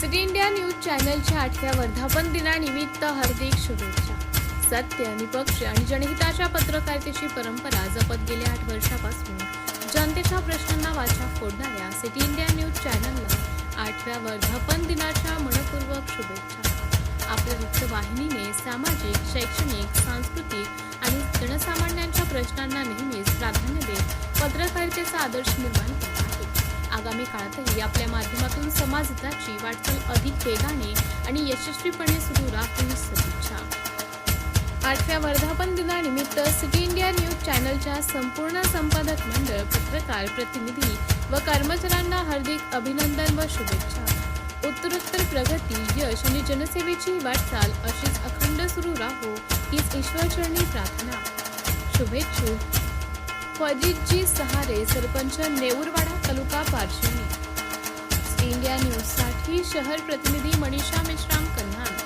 City India news चॅनलच्या 8व्या वर्धापन दिनानिमित्त हार्दिक शुभेच्छा. सत्य, निष्पक्ष आणि जनहिताच्या पत्रकारितेची परंपरा जपत गेल्या 8 वर्षापासून जनतेच्या प्रश्नांना वाचा फोडणाऱ्या सिटी इंडिया न्यूज चॅनलला 8व्या वर्धापन दिनाच्या मनपूर्वक शुभेच्छा. आपल्या वृत्तवाहिनीने सामाजिक, शैक्षणिक, सांस्कृतिक आणि जनसामान्यांच्या प्रश्नांना नेहमीच प्राधान्य देत पत्रकारितेचा आदर्श निर्माण केला आहे. आगामी काळातही आपल्या माध्यमातून समाजहिताची वाटचाल अधिक वेगाने आणि यशस्वीपणे सुरू राहतील. सदिच्छा. 8व्या वर्धापन दिनानिमित्त सिटी इंडिया न्यूज चॅनलच्या संपूर्ण संपादक मंडळ, पत्रकार, प्रतिनिधी व कर्मचाऱ्यांना हार्दिक अभिनंदन व शुभेच्छा. उत्तरोत्तर प्रगती, यश आणि जनसेवेची वाटचाल अशीच अखंड सुरू राहो हीच ईश्वरचरणी प्रार्थना. शुभेच्छुक फजितजी सहारे, सरपंच नेऊरवाडा, तालुका पारशिवनी. सिटी इंडिया न्यूजसाठी शहर प्रतिनिधी मनीषा मेश्राम, कन्हान.